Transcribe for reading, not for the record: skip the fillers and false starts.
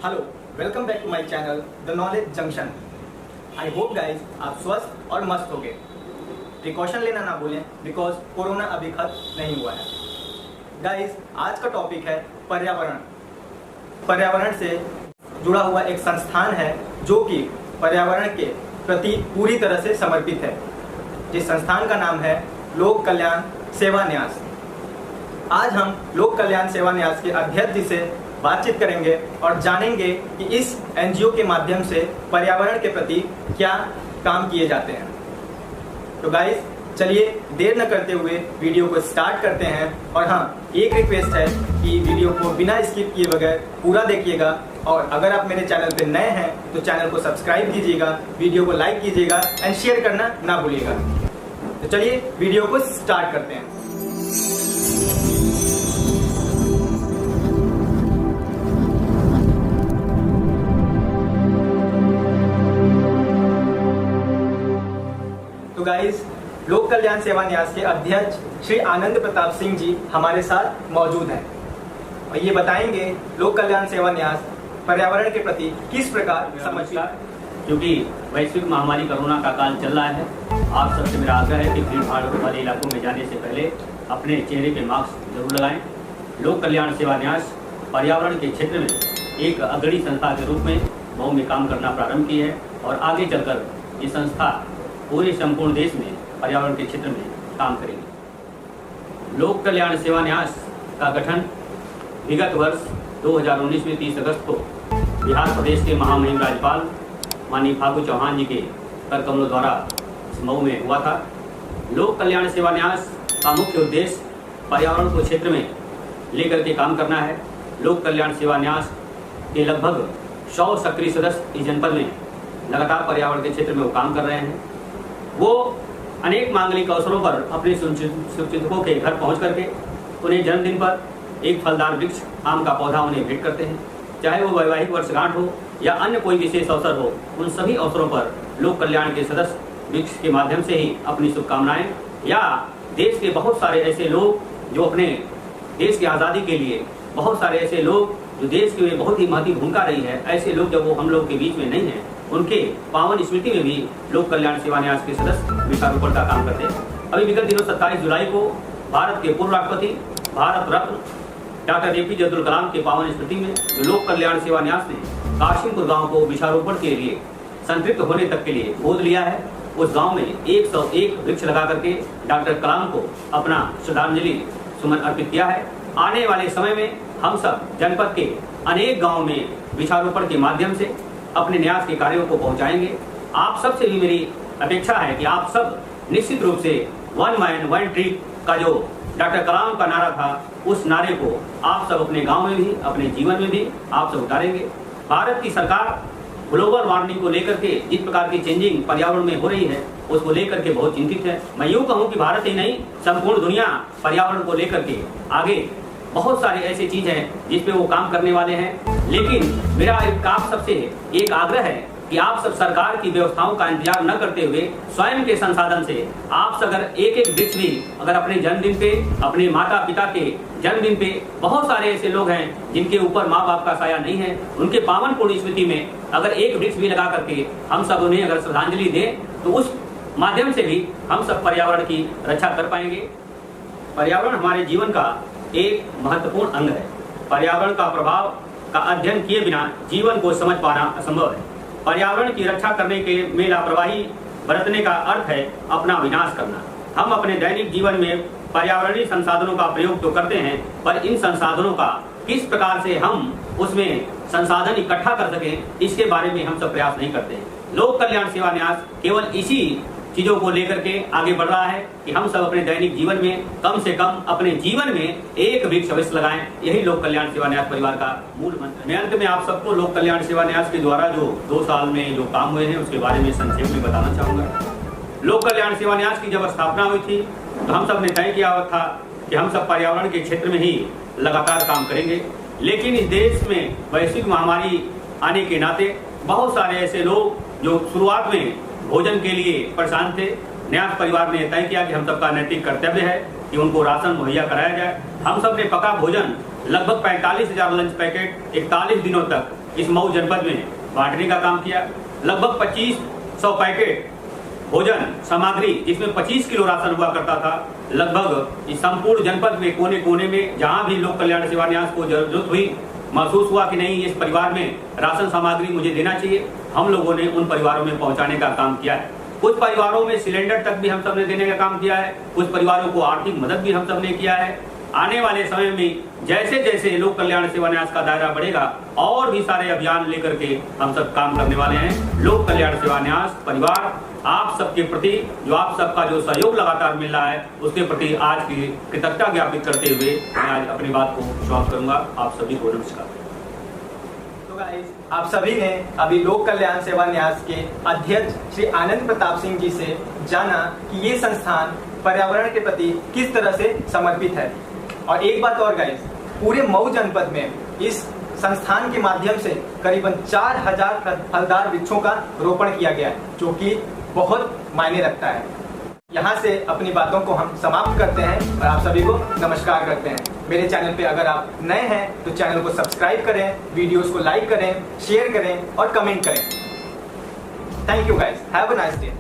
Hello, welcome back to my channel the knowledge junction. I hope guys आप स्वस्थ और मस्त होंगे। प्रिकॉशन लेना ना भूलें बिकॉज कोरोना अभी खत्म नहीं हुआ है। गाइज आज का टॉपिक है पर्यावरण। पर्यावरण से जुड़ा हुआ एक संस्थान है जो कि पर्यावरण के प्रति पूरी तरह से समर्पित है, जिस संस्थान का नाम है लोक कल्याण सेवा न्यास। आज हम लोक कल्याण सेवा न्यास के अध्यक्ष जी से बातचीत करेंगे और जानेंगे कि इस एनजीओ के माध्यम से पर्यावरण के प्रति क्या काम किए जाते हैं। तो गाइस चलिए देर न करते हुए वीडियो को स्टार्ट करते हैं। और हाँ, एक रिक्वेस्ट है कि वीडियो को बिना स्किप किए बगैर पूरा देखिएगा, और अगर आप मेरे चैनल पे नए हैं तो चैनल को सब्सक्राइब कीजिएगा, वीडियो को लाइक कीजिएगा एंड शेयर करना ना भूलिएगा। तो चलिए वीडियो को स्टार्ट करते हैं। तो गाइस लोक कल्याण सेवा न्यास के अध्यक्ष श्री आनंद प्रताप सिंह जी हमारे साथ मौजूद हैं और ये बताएंगे लोक कल्याण सेवा न्यास पर्यावरण के प्रति किस प्रकार समझता है। क्योंकि वैश्विक महामारी कोरोना का काल चल रहा है, आप सबसे मेरा आग्रह है कि भीड़ भाड़ वाले इलाकों में जाने से पहले अपने चेहरे पे मास्क जरूर लगाएं। लोक कल्याण सेवा न्यास पर्यावरण के क्षेत्र में एक अग्रणी संस्था के रूप में मऊ में काम करना प्रारंभ की है और आगे चलकर ये संस्था पूरे संपूर्ण देश में पर्यावरण के क्षेत्र में काम करेगी। लोक कल्याण सेवा न्यास का गठन विगत वर्ष 2019 में 30 अगस्त को बिहार प्रदेश के महामहिम राज्यपाल माननीय फागू चौहान जी के कर कमलों द्वारा मऊ में हुआ था। लोक कल्याण सेवा न्यास का मुख्य उद्देश्य पर्यावरण को क्षेत्र में लेकर के काम करना है। लोक कल्याण सेवा न्यास के लगभग 100 सक्रिय सदस्य इस जनपद में लगातार पर्यावरण के क्षेत्र में वो काम कर रहे हैं। वो अनेक मांगलिक अवसरों पर अपने शुभचिंतकों के घर पहुंच करके उन्हें जन्मदिन पर एक फलदार वृक्ष आम का पौधा उन्हें भेंट करते हैं। चाहे वो वैवाहिक वर्षगांठ हो या अन्य कोई विशेष अवसर हो, उन सभी अवसरों पर लोक कल्याण के सदस्य वृक्ष के माध्यम से ही अपनी शुभकामनाएं, या देश के बहुत सारे ऐसे लोग जो अपने देश की आज़ादी के लिए, बहुत सारे ऐसे लोग जो देश के लिए बहुत ही महत्वपूर्ण भूमिका रही है, ऐसे लोग जब वो हम लोग के बीच में नहीं हैं, उनके पावन स्मृति में भी लोक कल्याण सेवा न्यास के सदस्य वृक्षारोपण का काम करते हैं। अभी विगत दिनों 27 जुलाई को भारत के पूर्व राष्ट्रपति भारत रत्न डॉक्टर APJ अब्दुल कलाम के पावन स्मृति में लोक कल्याण सेवा न्यास ने काशिमपुर गांव को वृक्षारोपण के लिए संतृप्त होने तक के लिए गोद लिया है। उस गांव में 101 वृक्ष लगा करके डॉक्टर कलाम को अपना श्रद्धांजलि सुमन अर्पित किया है। आने वाले समय में हम सब जनपद के अनेक गाँव में वृक्षारोपण के माध्यम से अपने न्यास के कार्यों को पहुंचाएंगे। आप सबसे भी मेरी अपेक्षा है कि आप सब निश्चित रूप से 1 मैन 1 ट्री का जो डॉक्टर कलाम का नारा था, उस नारे को आप सब अपने गांव में भी, अपने जीवन में भी आप सब उतारेंगे। भारत की सरकार ग्लोबल वार्मिंग को लेकर के जिस प्रकार की चेंजिंग पर्यावरण में हो रही है, उसको लेकर के बहुत चिंतित है। मैं यूँ कहूँ कि भारत ही नहीं, संपूर्ण दुनिया पर्यावरण को लेकर के आगे बहुत सारे ऐसे चीज हैं जिस पे वो काम करने वाले हैं। लेकिन मेरा आप सबसे एक आग्रह है कि आप सब सरकार की व्यवस्थाओं का इंतजार न करते हुए स्वयं के संसाधन से आप अगर एक वृक्ष भी अगर अपने जन्मदिन पे, अपने माता पिता के जन्मदिन पे, बहुत सारे ऐसे लोग हैं जिनके ऊपर माँ बाप का साया नहीं है, उनके पावन पूर्ण स्मृति में अगर एक वृक्ष भी लगा करके हम सब उन्हें अगर श्रद्धांजलि दें तो उस माध्यम से भी हम सब पर्यावरण की रक्षा कर पाएंगे। पर्यावरण हमारे जीवन का एक महत्वपूर्ण अंग है। पर्यावरण का प्रभाव का अध्ययन किए बिना जीवन को समझ पाना असंभव है। पर्यावरण की रक्षा करने के में लापरवाही बरतने का अर्थ है अपना विनाश करना। हम अपने दैनिक जीवन में पर्यावरणीय संसाधनों का प्रयोग तो करते हैं, पर इन संसाधनों का किस प्रकार से हम उसमें संसाधन इकट्ठा कर सकें, इसके बारे में हम सब प्रयास नहीं करते। लोक कल्याण सेवा न्यास केवल इसी चीजों को लेकर के आगे बढ़ रहा है कि हम सब अपने दैनिक जीवन में कम से कम अपने जीवन में एक वृक्ष अवश्य लगाएं। यही लोक कल्याण सेवा न्यास परिवार का मूल मंत्र है। मैं अंत में आप सबको लोक कल्याण सेवा न्यास के द्वारा जो 2 साल में जो काम हुए हैं उसके बारे में संक्षेप में बताना चाहूंगा। लोक कल्याण सेवा न्यास की जब स्थापना हुई थी तो हम सब ने तय किया हुआ था कि हम सब पर्यावरण के क्षेत्र में ही लगातार काम करेंगे। लेकिन इस देश में वैश्विक महामारी आने के नाते बहुत सारे ऐसे लोग जो शुरुआत में भोजन के लिए परेशान थे, न्यास परिवार ने तय किया कि हम सबका नैतिक कर्तव्य है कि उनको राशन मुहैया कराया जाए। हम सब ने पका भोजन लगभग 45,000 लंच पैकेट 41 दिनों तक इस मऊ जनपद में बांटने का काम किया। लगभग 2500 पैकेट भोजन सामग्री, जिसमें 25 किलो राशन हुआ करता था, लगभग इस संपूर्ण जनपद में कोने कोने में जहां भी लोक कल्याण सेवा न्यास को जरूरत हुई, महसूस हुआ कि नहीं इस परिवार में राशन सामग्री मुझे देना चाहिए, हम लोगों ने उन परिवारों में पहुंचाने का काम किया है। कुछ परिवारों में सिलेंडर तक भी हम सब ने देने का काम किया है, कुछ परिवारों को आर्थिक मदद भी हम सब ने किया है। आने वाले समय में जैसे जैसे लोक कल्याण सेवा न्यास का दायरा बढ़ेगा और भी सारे अभियान लेकर के हम सब काम करने वाले हैं। लोक कल्याण सेवा न्यास परिवार आप सबके प्रति जो आप सबका जो सहयोग लगातार मिल रहा है, उसके प्रति आज की कृतज्ञता ज्ञापित करते हुए मैं आज अपनी बात को समाप्त करूंगा। आप सभी को नमस्कार। तो गाइस, आप सभी ने अभी लोक कल्याण सेवा न्यास के अध्यक्ष श्री आनंद प्रताप सिंह जी से जाना कि ये संस्थान पर्यावरण के प्रति किस तरह से समर्पित है। और एक बात और गाइस, पूरे मऊ जनपद में इस संस्थान के माध्यम से करीबन 4000 फलदार वृक्षों का रोपण किया गया है, जो कि बहुत मायने रखता है। यहाँ से अपनी बातों को हम समाप्त करते हैं और आप सभी को नमस्कार करते हैं। मेरे चैनल पे अगर आप नए हैं तो चैनल को सब्सक्राइब करें, वीडियोस को लाइक करें, शेयर करें और कमेंट करें। Thank you guys, have a nice day.